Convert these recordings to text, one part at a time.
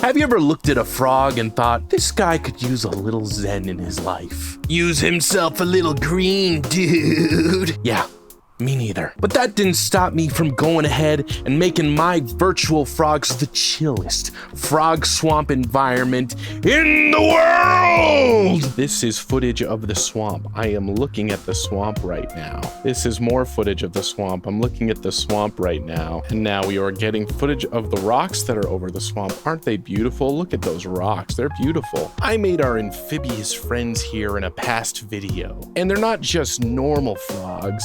Have you ever looked at a frog and thought, this guy could use a little zen in his life? Use himself a little green, dude. Yeah. Me neither. But that didn't stop me from going ahead and making my virtual frogs the chillest frog swamp environment in the world! This is footage of the swamp. I am looking at the swamp right now. This is more footage of the swamp. I'm looking at the swamp right now. And now we are getting footage of the rocks that are over the swamp. Aren't they beautiful? Look at those rocks. They're beautiful. I made our amphibious friends here in a past video. And they're not just normal frogs.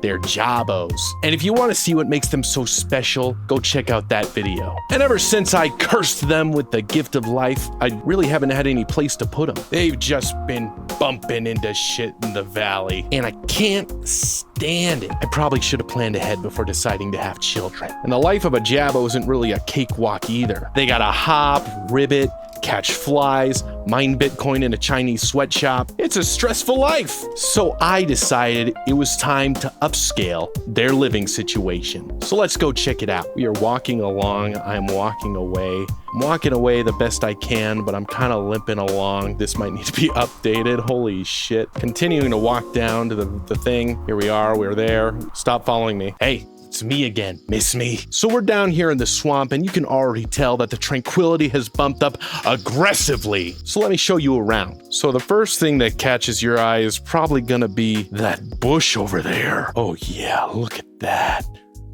They're Jabos. And if you want to see what makes them so special, go check out that video. And ever since I cursed them with the gift of life, I really haven't had any place to put them. They've just been bumping into shit in the valley, and I can't stand it. I probably should have planned ahead before deciding to have children. And the life of a Jabo isn't really a cakewalk either. They gotta hop, ribbit, catch flies, mine Bitcoin in a Chinese sweatshop. It's a stressful life. So I decided it was time to upscale their living situation. So let's go check it out. We are walking along. I'm walking away. I'm walking away the best I can, but I'm kind of limping along. This might need to be updated. Holy shit. Continuing to walk down to the thing. Here we are. We're there. Stop following me. Hey. It's me again. Miss me? So we're down here in the swamp, and you can already tell that the tranquility has bumped up aggressively. So let me show you around. So the first thing that catches your eye is probably gonna be that bush over there. Oh yeah, look at that.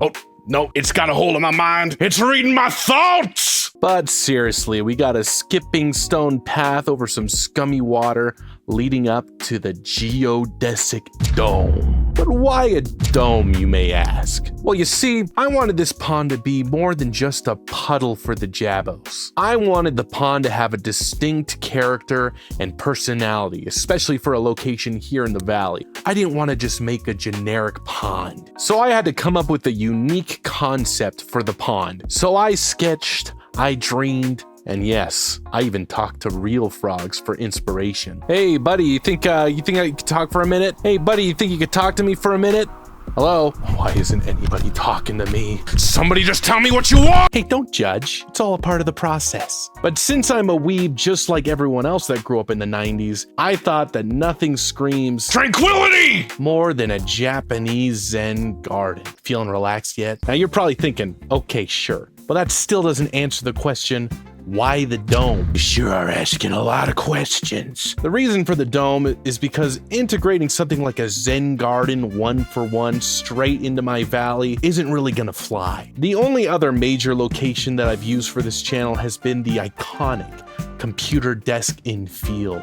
Oh, no, it's got a hold of my mind. It's reading my thoughts! But seriously, we got a skipping stone path over some scummy water leading up to the geodesic dome. But why a dome, you may ask? Well, you see, I wanted this pond to be more than just a puddle for the Jabos. I wanted the pond to have a distinct character and personality, especially for a location here in the valley. I didn't want to just make a generic pond. So I had to come up with a unique concept for the pond. So I sketched, I dreamed, and yes, I even talked to real frogs for inspiration. Hey, buddy, you think I could talk for a minute? Hey, buddy, you think you could talk to me for a minute? Hello? Why isn't anybody talking to me? Somebody just tell me what you want! Hey, don't judge. It's all a part of the process. But since I'm a weeb just like everyone else that grew up in the 90s, I thought that nothing screams tranquility more than a Japanese Zen garden. Feeling relaxed yet? Now you're probably thinking, okay, sure. But that still doesn't answer the question, why the dome? You sure are asking a lot of questions. The reason for the dome is because integrating something like a Zen garden 1-for-1 straight into my valley isn't really gonna fly. The only other major location that I've used for this channel has been the iconic computer desk in field.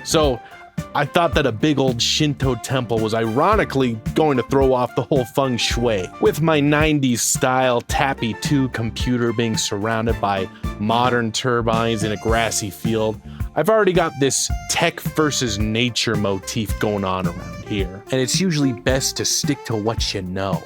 So I thought that a big old Shinto temple was ironically going to throw off the whole feng shui. With my 90s style Tappy 2 computer being surrounded by modern turbines in a grassy field, I've already got this tech versus nature motif going on around here. And it's usually best to stick to what you know.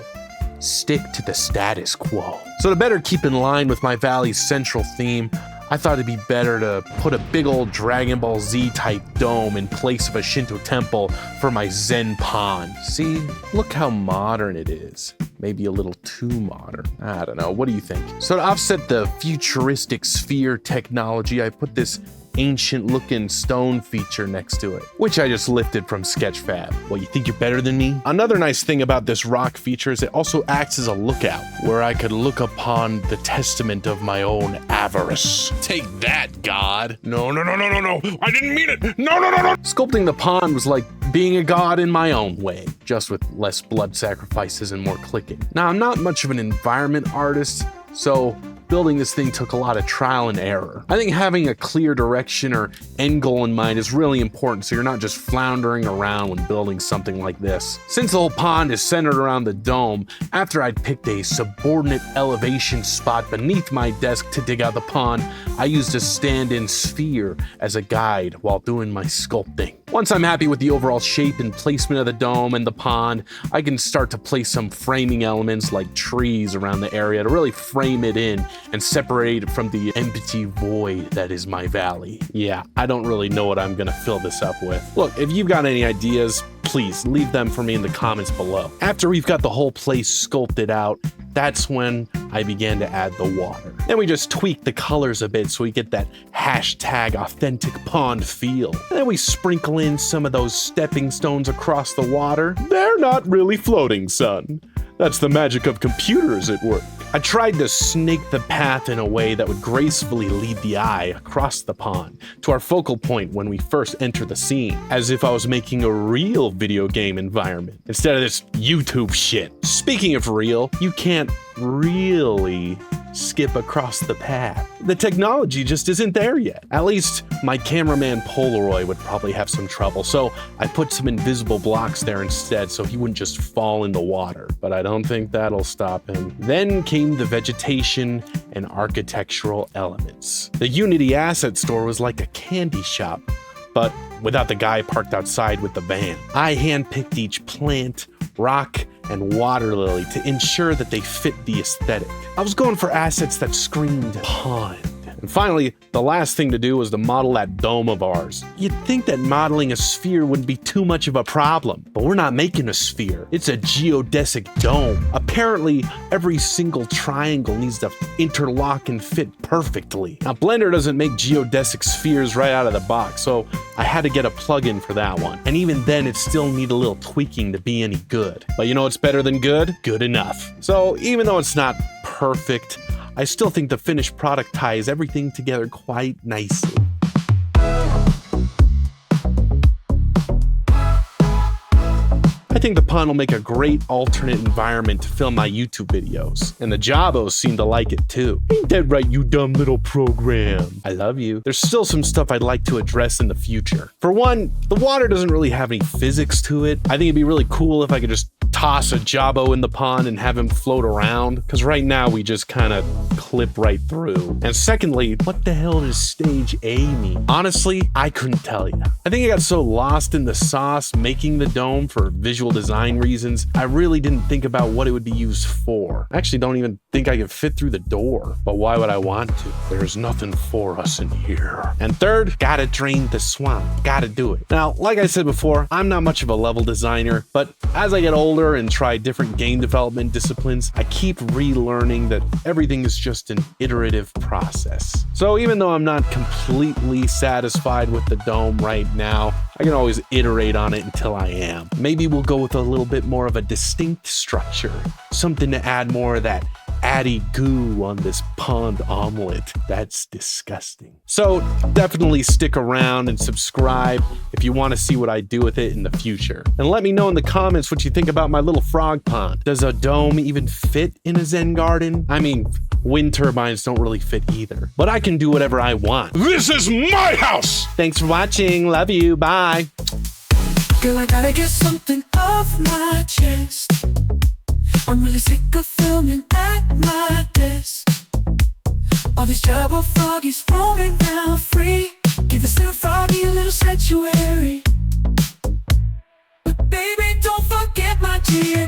Stick to the status quo. So to better keep in line with my valley's central theme, I thought it'd be better to put a big old Dragon Ball Z type dome in place of a Shinto temple for my Zen pond. See, look how modern it is. Maybe a little too modern. I don't know, what do you think? So to offset the futuristic sphere technology, I put this ancient looking stone feature next to it, which I just lifted from Sketchfab. Well, you think you're better than me? Another nice thing about this rock feature is it also acts as a lookout, where I could look upon the testament of my own avarice. Take that, God. No, I didn't mean it. No. Sculpting the pond was like being a god in my own way, just with less blood sacrifices and more clicking. Now, I'm not much of an environment artist, so building this thing took a lot of trial and error. I think having a clear direction or end goal in mind is really important so you're not just floundering around when building something like this. Since the whole pond is centered around the dome, after I'd picked a subordinate elevation spot beneath my desk to dig out the pond, I used a stand-in sphere as a guide while doing my sculpting. Once I'm happy with the overall shape and placement of the dome and the pond, I can start to place some framing elements like trees around the area to really frame it in and separate it from the empty void that is my valley. Yeah, I don't really know what I'm gonna fill this up with. Look, if you've got any ideas, please leave them for me in the comments below. After we've got the whole place sculpted out, That's when I began to add the water. Then we just tweaked the colors a bit so we get that hashtag authentic pond feel. And then we sprinkle in some of those stepping stones across the water. They're not really floating, son. That's the magic of computers at work. I tried to snake the path in a way that would gracefully lead the eye across the pond to our focal point when we first enter the scene, as if I was making a real video game environment instead of this YouTube shit. Speaking of real, you can't really skip across the path. The technology just isn't there yet. At least my cameraman Polaroid would probably have some trouble, so I put some invisible blocks there instead so he wouldn't just fall in the water. But I don't think that'll stop him. Then came the vegetation and architectural elements. The Unity Asset Store was like a candy shop, but without the guy parked outside with the van. I handpicked each plant, rock, and water lily to ensure that they fit the aesthetic. I was going for assets that screamed pond. And finally, the last thing to do was to model that dome of ours. You'd think that modeling a sphere wouldn't be too much of a problem, but we're not making a sphere. It's a geodesic dome. Apparently, every single triangle needs to interlock and fit perfectly. Now, Blender doesn't make geodesic spheres right out of the box, so I had to get a plugin for that one. And even then, it still needed a little tweaking to be any good. But you know what's better than good? Good enough. So even though it's not perfect, I still think the finished product ties everything together quite nicely. I think the pond will make a great alternate environment to film my YouTube videos, and the Jabos seem to like it too. Ain't that right, you dumb little program? I love you. There's still some stuff I'd like to address in the future. For one, the water doesn't really have any physics to it. I think it'd be really cool if I could just toss a Jabo in the pond and have him float around, because right now we just kind of clip right through. And secondly, what the hell does stage A mean? Honestly, I couldn't tell you. I think I got so lost in the sauce making the dome for visual design reasons, I really didn't think about what it would be used for. I actually don't even think I could fit through the door, but why would I want to? There's nothing for us in here. And third, gotta drain the swamp. Gotta do it. Now, like I said before, I'm not much of a level designer, but as I get older and try different game development disciplines, I keep relearning that everything is just an iterative process. So even though I'm not completely satisfied with the dome right now, I can always iterate on it until I am. Maybe we'll go with a little bit more of a distinct structure, something to add more of that Addy goo on this pond omelet. That's disgusting. So definitely stick around and subscribe if you want to see what I do with it in the future. And let me know in the comments what you think about my little frog pond. Does a dome even fit in a Zen garden? I mean, wind turbines don't really fit either, but I can do whatever I want. This is my house! Thanks for watching. Love you. Bye. Girl, I gotta get something off my chest. I'm really sick of filming at my desk. All these Jabba froggies roaming around free. Give this little froggy a little sanctuary. But baby, don't forget my GA.